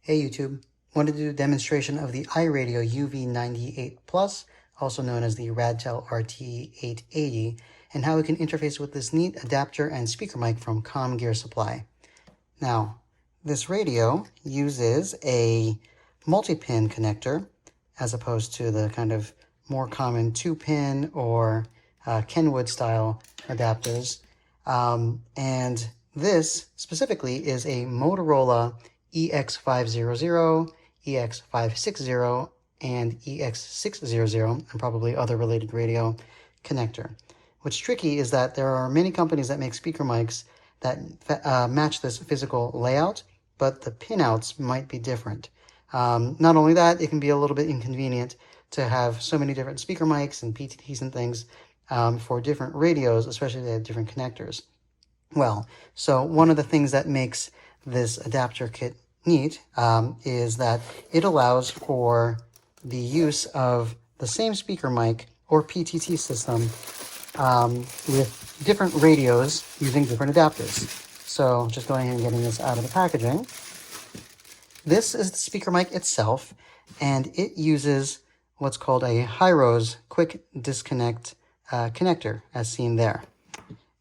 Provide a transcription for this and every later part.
Hey YouTube, wanted to do a demonstration of the iRadio UV-98 Plus, also known as the Radtel RT-880, and how it can interface with this neat adapter and speaker mic from Comm Gear Supply. Now, this radio uses a multi-pin connector as opposed to the kind of more common 2-pin or Kenwood style adapters. And this specifically is a Motorola EX500, EX560, and EX600, and probably other related radio connector. What's tricky is that there are many companies that make speaker mics that match this physical layout, but the pinouts might be different. Not only that, it can be a little bit inconvenient to have so many different speaker mics and PTTs and things for different radios, especially if they have different connectors. Well, so one of the things that makes this adapter kit neat is that it allows for the use of the same speaker mic or PTT system with different radios using different adapters. So just going ahead and getting this out of the packaging. This is the speaker mic itself, and it uses what's called a Hirose quick disconnect connector, as seen there.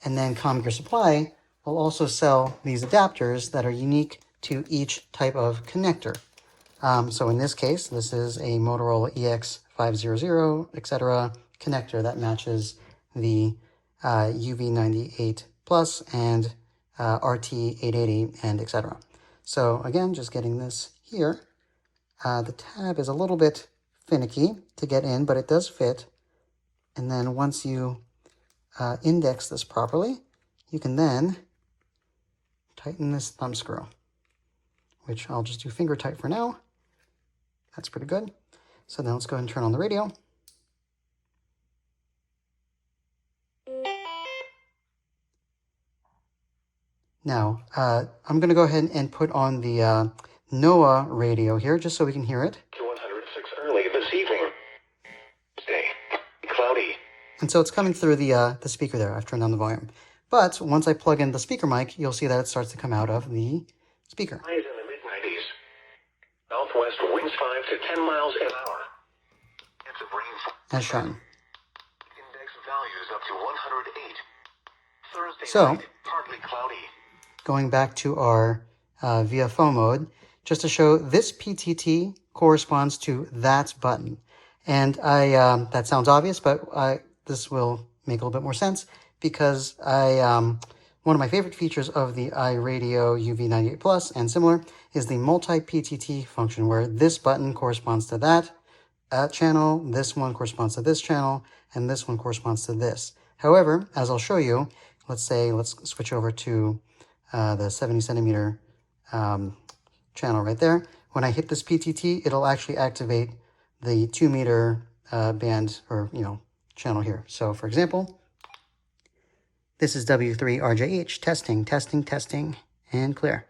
And then Comm Gear Supply will also sell these adapters that are unique to each type of connector. So in this case, this is a Motorola EX500, etc. connector that matches the UV-98 Plus and RT-880 and etc. So again, just getting this here. The tab is a little bit finicky to get in, but it does fit. And then once you index this properly, you can then tighten this thumb screw, which I'll just do finger tight for now. That's pretty good. So now let's go ahead and turn on the radio. Now, I'm going to go ahead and put on the NOAA radio here, just so we can hear it. 106 early this evening. Stay cloudy. And so it's coming through the speaker there. I've turned down the volume. But once I plug in the speaker mic, you'll see that it starts to come out of the speaker. Highs in the mid-90s. Southwest winds 5 to 10 miles an hour. It's a rainfall. As shown. Index values up to 108. Thursday So, night, partly cloudy. Going back to our VFO mode, just to show this PTT corresponds to that button. And that sounds obvious, but this will make a little bit more sense because one of my favorite features of the iRadio UV-98 Plus and similar is the multi-PTT function, where this button corresponds to that channel, this one corresponds to this channel, and this one corresponds to this. However, as I'll show you, let's switch over to the 70 centimeter channel right there. When I hit this PTT, it'll actually activate the 2 meter band or, channel here. So for example, this is W3RJH, testing, and clear.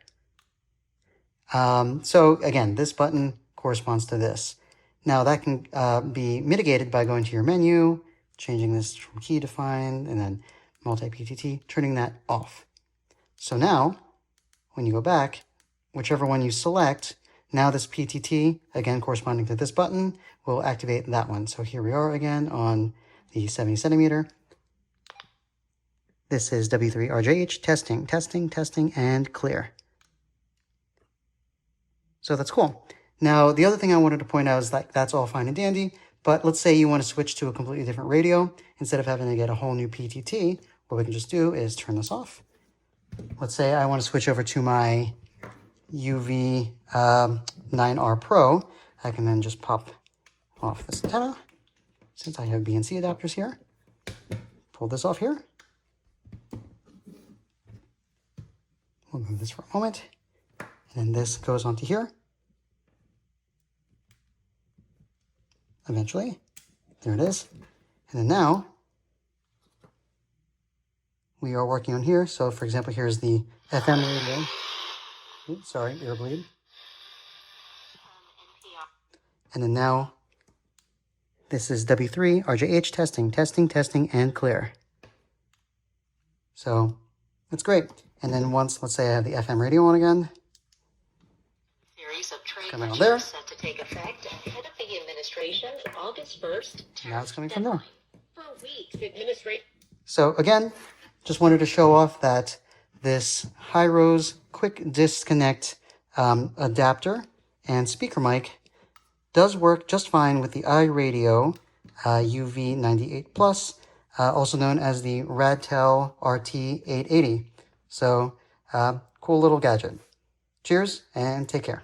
So again, this button corresponds to this. Now that can be mitigated by going to your menu, changing this from key define, and then multi-PTT, turning that off. So now, when you go back, whichever one you select, now this PTT, again corresponding to this button, will activate that one. So here we are again on the 70 centimeter. This is W3RJH, testing, and clear. So that's cool. Now, the other thing I wanted to point out is that that's all fine and dandy, but let's say you want to switch to a completely different radio. Instead of having to get a whole new PTT, what we can just do is turn this off. Let's say I want to switch over to my UV9R Pro. I can then just pop off this antenna, since I have BNC adapters here. Pull this off here. We'll move this for a moment. And then this goes onto here. Eventually. There it is. And then now, we are working on here. So for example, here's the FM radio. Oops, sorry, ear bleed. And then now, this is W3RJH, testing, and clear. So that's great. And then once, let's say I have the FM radio on again. Siri, series of trade Coming on measures there. set to take effect ahead of the administration's August 1st Now it's coming from there. For weeks, administration. So again, just wanted to show off that this Hirose quick disconnect adapter and speaker mic does work just fine with the iRadio UV-98 Plus, also known as the Radtel RT-880. So, cool little gadget. Cheers and take care.